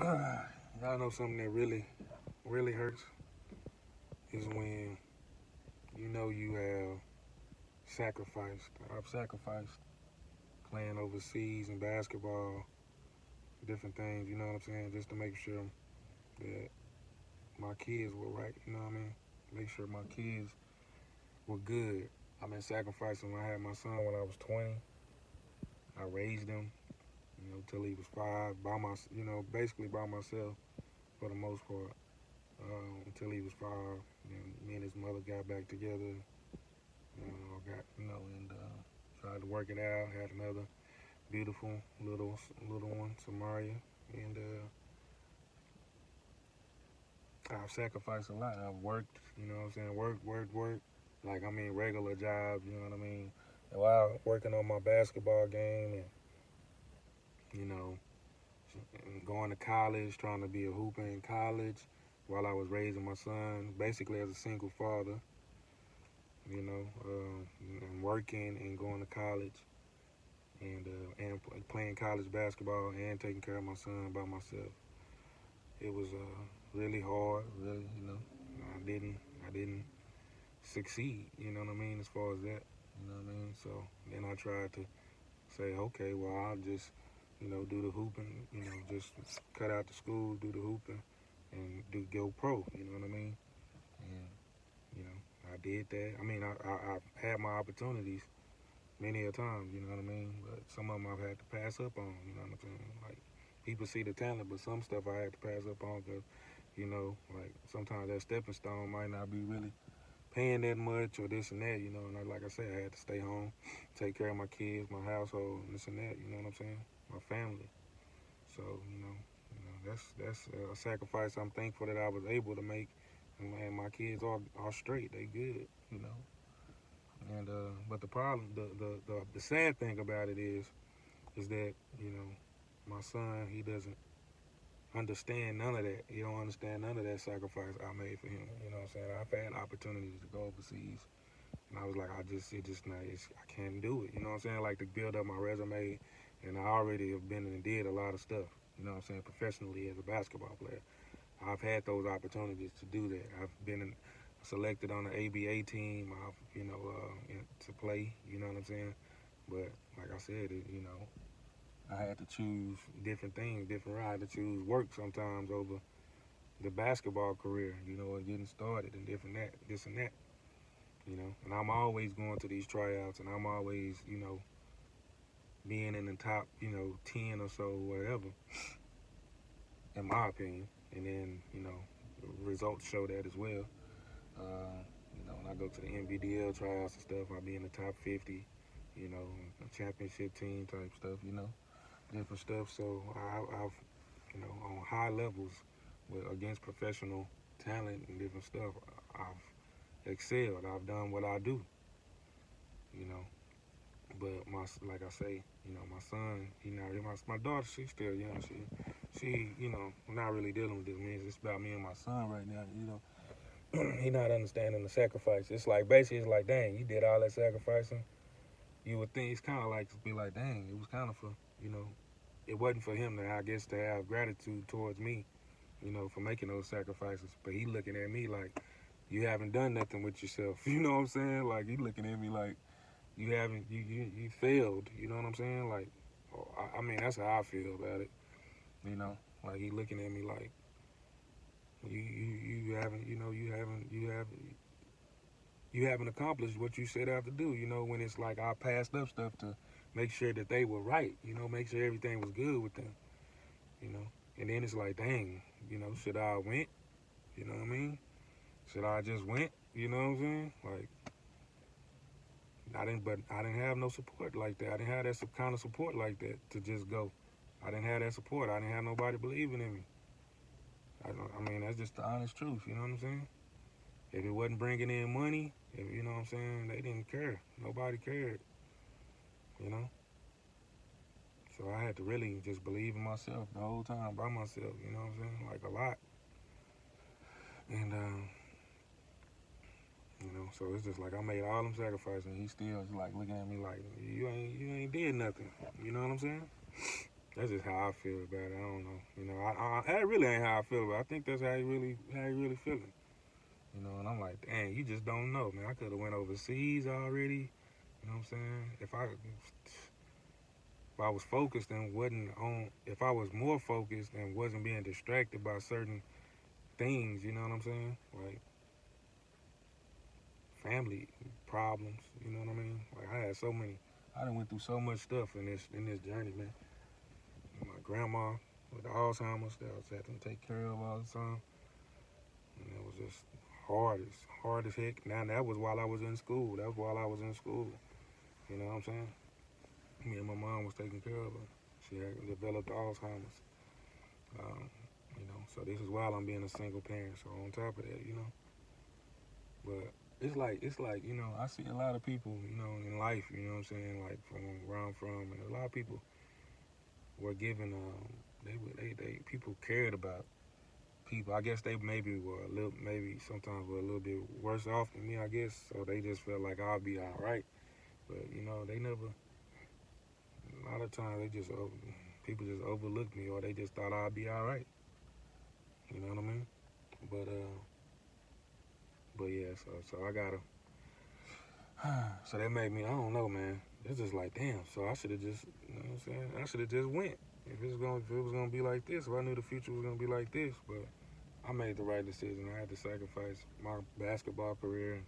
Y'all know something that really, really hurts is when you know you have sacrificed. I've sacrificed playing overseas in basketball, different things, you know what I'm saying, just to make sure that my kids were right, you know what I mean? Make sure my kids were good. I've been sacrificing when I had my son when I was 20. I raised him, till he was 5, basically by myself for the most part, until he was 5. And me and his mother got back together, and tried to work it out. Had another beautiful little one, Samaria, and I've sacrificed a lot. I've worked, you know what I'm saying, work. Like I mean, regular jobs, you know what I mean. While working on my basketball game, you know, and going to college, trying to be a hooper in college, while I was raising my son, basically as a single father, and working and going to college and playing college basketball and taking care of my son by myself. It was really hard. Really, I didn't succeed. You know what I mean, as far as that. You know what I mean. So then I tried to say, okay, well I'll just do the hooping. Just cut out the school, do the hooping, and go pro. You know what I mean. And I did that. I mean, I had my opportunities many a times, you know what I mean? But some of them I've had to pass up on, you know what I'm saying? Like, people see the talent, but some stuff I had to pass up on because, like sometimes that stepping stone might not be really paying that much or this and that, And like I said, I had to stay home, take care of my kids, my household, and this and that, you know what I'm saying? My family. So, that's a sacrifice I'm thankful that I was able to make. And man, my kids are straight, they good, you know. And but the problem, the sad thing about it is that my son he doesn't understand none of that. He don't understand none of that sacrifice I made for him. You know what I'm saying? I've had opportunities to go overseas, and I was like, it just not, I can't do it. You know what I'm saying? Like to build up my resume, and I already have been and did a lot of stuff. You know what I'm saying? Professionally as a basketball player, I've had those opportunities to do that. I've been selected on the ABA team. I've to play. You know what I'm saying? But like I said, I had to choose different things, different routes. I had to choose work sometimes over the basketball career, and getting started and different that, this and that, And I'm always going to these tryouts, and I'm always, being in the top, 10 or so, whatever, in my opinion. And then, results show that as well. When I go to the NBDL tryouts and stuff, I'll be in the top 50, championship team type stuff, different stuff. So I've, on high levels against professional talent and different stuff, I've excelled. I've done what I do, you know. But like I say, my son, my daughter, she's still young. She, not really dealing with this. Man, it's about me and my son right now. He not understanding the sacrifice. It's like basically, it's like, dang, you did all that sacrificing. You would think it's kind of like be like, dang, it was kind of for, you know, it wasn't for him to, I guess, to have gratitude towards me, for making those sacrifices. But he looking at me like, you haven't done nothing with yourself. You know what I'm saying? Like he looking at me like you haven't, you failed. You know what I'm saying? Like, oh, I mean, that's how I feel about it. You know, like he looking at me like you haven't, you haven't accomplished what you set out to do. When it's like I passed up stuff to make sure that they were right. Make sure everything was good with them. You know, and then it's like, dang, should I have went? You know what I mean? Should I just went? You know what I'm saying? Like I didn't have no support like that. I didn't have that kind of support like that to just go. I didn't have that support. I didn't have nobody believing in me. I mean, that's just the honest truth. You know what I'm saying? If it wasn't bringing in money, if, you know what I'm saying, they didn't care. Nobody cared. You know. So I had to really just believe in myself the whole time by myself. You know what I'm saying? Like a lot. And so it's just like I made all them sacrifices, and he still is like looking at me like you ain't did nothing. You know what I'm saying? That's just how I feel about it. I don't know. That really ain't how I feel about it. I think that's how you really feeling. And I'm like, dang, you just don't know, man. I could have went overseas already. You know what I'm saying? If I was focused and wasn't on, if I was more focused and wasn't being distracted by certain things, you know what I'm saying? Like family problems, you know what I mean? Like I done went through so much stuff in this journey, man. My grandma with Alzheimer's that I was having to take care of all the time, and it was just hard as heck. Now that was while I was in school. That was while I was in school. You know what I'm saying? Me and my mom was taking care of her. She had developed Alzheimer's. So this is while I'm being a single parent. So on top of that, but it's like I see a lot of people in life. You know what I'm saying? Like from where I'm from, and a lot of people were given they people cared about people. I guess they maybe sometimes were a little bit worse off than me. I guess so they just felt like I'll be all right. But they never. A lot of times people just overlooked me, or they just thought I'd be all right. You know what I mean? But yeah. So I gotta. So that made me. I don't know, man. It's just like damn. So I should have just. You know what I'm saying? I should have just went. If it was gonna be like this, if I knew the future was gonna be like this, but I made the right decision. I had to sacrifice my basketball career and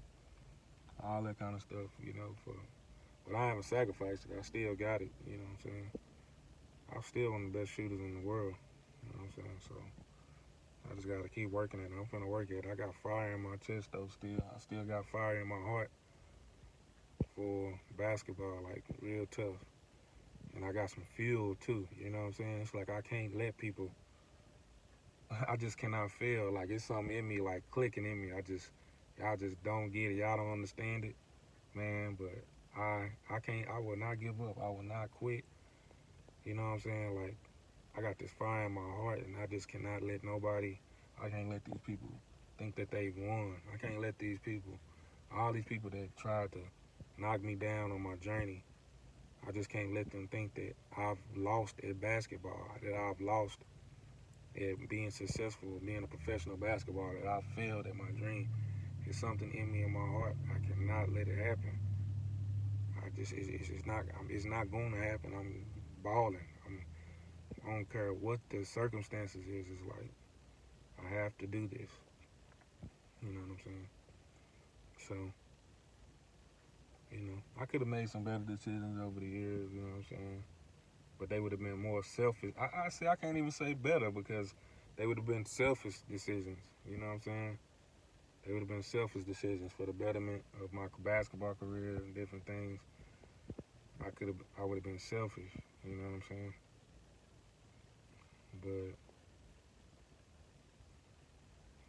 all that kind of stuff, but I haven't sacrificed it. I still got it, you know what I'm saying? I'm still one of the best shooters in the world, you know what I'm saying? So I just gotta keep working at it. I'm finna work at it. I got fire in my chest though still. I still got fire in my heart for basketball, like real tough. And I got some fuel too, you know what I'm saying? It's like I can't let people I just cannot fail. Like it's something in me like clicking in me. Y'all just don't get it. Y'all don't understand it, man. But I can't. I will not give up. I will not quit. You know what I'm saying? Like I got this fire in my heart, and I just cannot let nobody. I can't let these people think that they've won. I can't let these people, all these people that tried to knock me down on my journey. I just can't let them think that I've lost at basketball. That I've lost at being successful, being a professional basketballer. That I failed at my dream. It's something in me in my heart. I cannot let it happen. It's not going to happen. I'm balling. I don't care what the circumstances is. It's like I have to do this. You know what I'm saying? So I could have made some better decisions over the years. You know what I'm saying? But they would have been more selfish. I can't even say better because they would have been selfish decisions. You know what I'm saying? They would have been selfish decisions for the betterment of my basketball career and different things. I would have been selfish. You know what I'm saying? But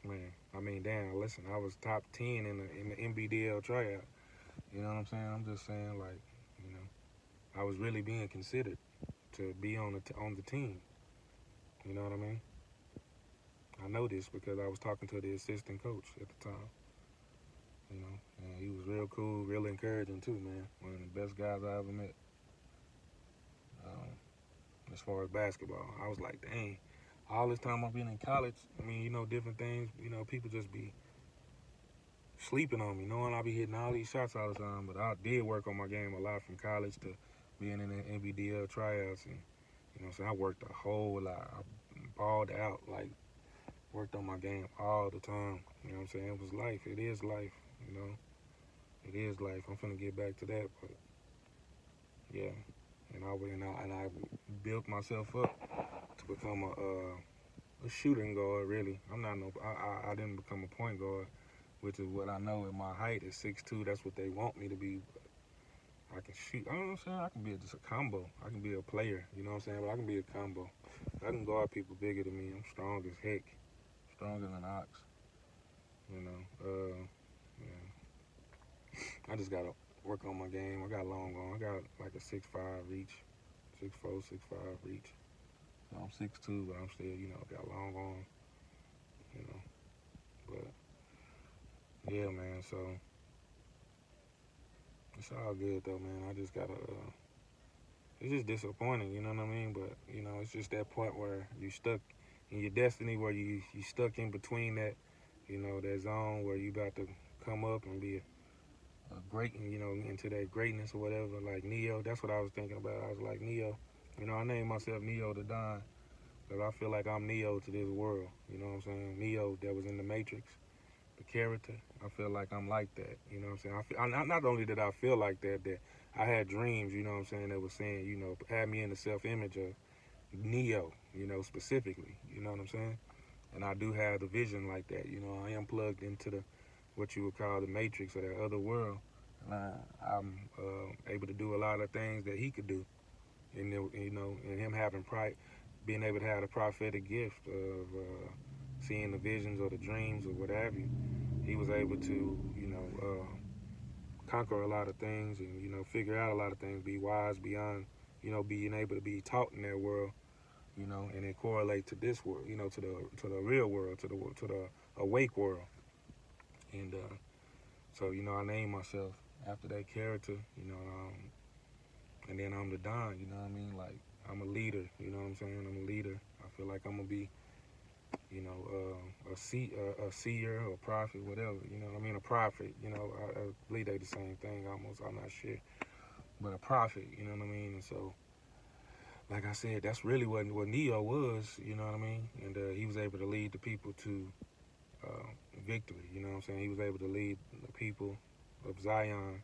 man, I mean, damn. Listen, I was top 10 in the NBDL tryout. You know what I'm saying? I'm just saying, like, you know, I was really being considered to be on the team. You know what I mean? I know this because I was talking to the assistant coach at the time. And he was real cool, real encouraging too, man. One of the best guys I ever met. Um, as far as basketball, I was like, dang. All this time I've been in college, I mean, different things. People just be sleeping on me, knowing I be hitting all these shots all the time. But I did work on my game a lot from college to being in the NBDL tryouts, and so I worked a whole lot. I balled out, like worked on my game all the time. You know what I'm saying? It was life. It is life. You know, it is life. I'm finna get back to that, but yeah. And I built myself up to become a shooting guard. Really, I'm not no. I didn't become a point guard, which is what I know at my height is 6'2". That's what they want me to be. I can shoot. I don't know what I'm saying. I can be just a combo. I can be a player. You know what I'm saying? But I can be a combo. I can guard people bigger than me. I'm strong as heck. Stronger than ox. Yeah. I just gotta work on my game. I got long arm. I got like a 6'5" reach, 6'4", 6'5" reach. So I'm 6'2", but I'm still, got long arm. You know, but yeah, man. So it's all good though, man. I just gotta. it's just disappointing, you know what I mean? But you know, it's just that point where you stuck in your destiny, where you stuck in between that, you know, that zone where you about to come up and be a great, you know, into that greatness or whatever. Like Neo, that's what I was thinking about. I was like Neo, you know, I named myself Neo the Don because I feel like I'm Neo to this world. You know what I'm saying? Neo that was in the Matrix, the character. I feel like I'm like that. You know what I'm saying? Not only did I feel like that, that I had dreams. You know what I'm saying? That was saying, you know, had me in the self-image of Neo. You know, specifically. You know what I'm saying? And I do have the vision like that. You know, I am plugged into the what you would call the Matrix or that other world, and I'm able to do a lot of things that he could do. And you know, and him having pride, being able to have the prophetic gift of seeing the visions or the dreams or what have you, he was able to, you know, conquer a lot of things and, you know, figure out a lot of things, be wise beyond, you know, being able to be taught in that world, you know, and then correlate to this world, you know, to the real world, to the awake world. And so, you know, I named myself after that character, you know, and then I'm the Don, you know what I mean? Like, I'm a leader, you know what I'm saying? I'm a leader. I feel like I'm going to be, you know, a seer or a prophet, whatever, you know what I mean? A prophet, you know, I believe they the same thing almost, I'm not sure. But a prophet, you know what I mean? And so, like I said, that's really what Neo was, you know what I mean? And he was able to lead the people to victory, you know what I'm saying? He was able to lead the people of Zion,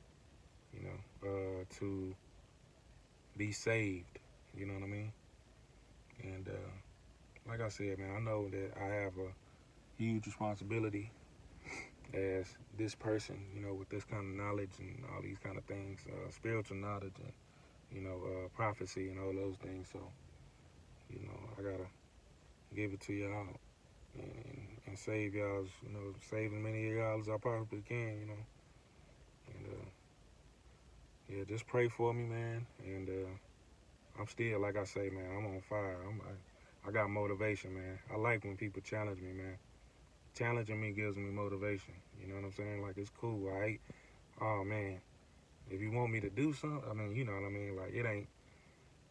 you know, to be saved, you know what I mean? And like I said, man, I know that I have a huge responsibility as this person, you know, with this kind of knowledge and all these kind of things, spiritual knowledge and, you know, prophecy and all those things. So, you know, I gotta give it to y'all and save y'all's, you know, save as many of y'all as I possibly can, you know. And yeah, just pray for me, man. And I'm still, like I say, man, I'm on fire. I got motivation, man. I like when people challenge me, man. Challenging me gives me motivation. You know what I'm saying? Like, it's cool. I hate, oh, man, if you want me to do something, I mean, you know what I mean? Like, it ain't,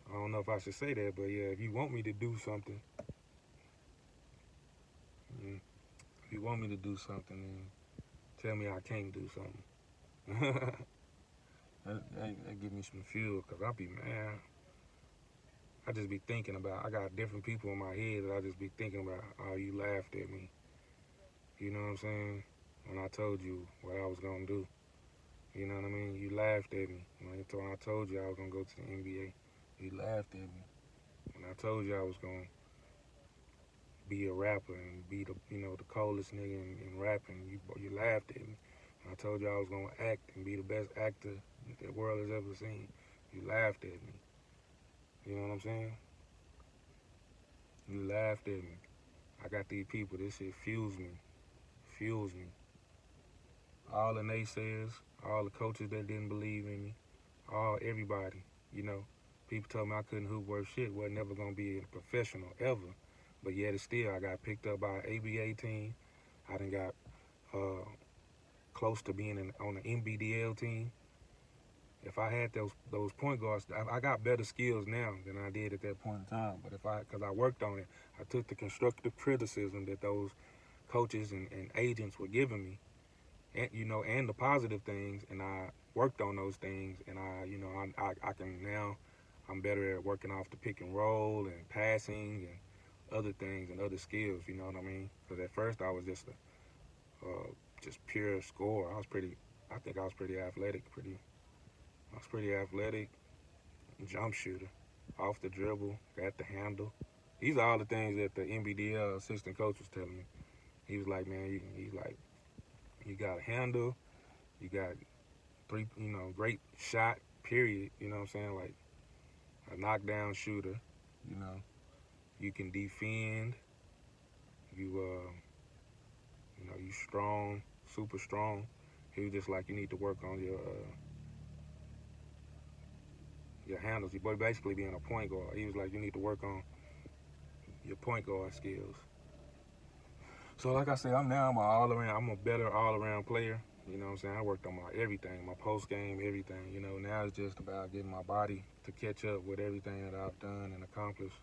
I don't know if I should say that, but yeah, if you want me to do something, if you want me to do something, then tell me I can't do something. that give me some fuel, because I be, man, I just be thinking about, I got different people in my head that I just be thinking about, oh, you laughed at me. You know what I'm saying? When I told you what I was going to do. You know what I mean? You laughed at me. When I told you I was going to go to the NBA, you laughed at me. When I told you I was going to be a rapper and be the, you know, the coldest nigga in rapping, you laughed at me. When I told you I was going to act and be the best actor the world has ever seen, you laughed at me. You know what I'm saying? You laughed at me. I got these people, this shit fuels me. Fuels me. All the naysayers, all the coaches that didn't believe in me, everybody, you know. People told me I couldn't hoop worth shit, wasn't never gonna be a professional ever. But yet it's still, I got picked up by an ABA team. I done got close to being on the NBDL team. If I had those point guards, I got better skills now than I did at that point in time. But because I worked on it, I took the constructive criticism that those coaches and agents were giving me, and you know, and the positive things, and I worked on those things, and I can now, I'm better at working off the pick and roll and passing and other things and other skills. You know what I mean? Because at first I was just just pure scorer. I think I was pretty athletic, jump shooter, off the dribble, got the handle. These are all the things that the NBDL assistant coach was telling me. He was like, man, he's like, you got a handle, you got great shot, period. You know what I'm saying? Like a knockdown shooter. You know, you can defend. You strong, super strong. He was just like, you need to work on your handles. You basically being a point guard. He was like, you need to work on your point guard skills. So like I said, I'm a better all around player. You know what I'm saying? I worked on my everything, my post game, everything. You know, now it's just about getting my body to catch up with everything that I've done and accomplished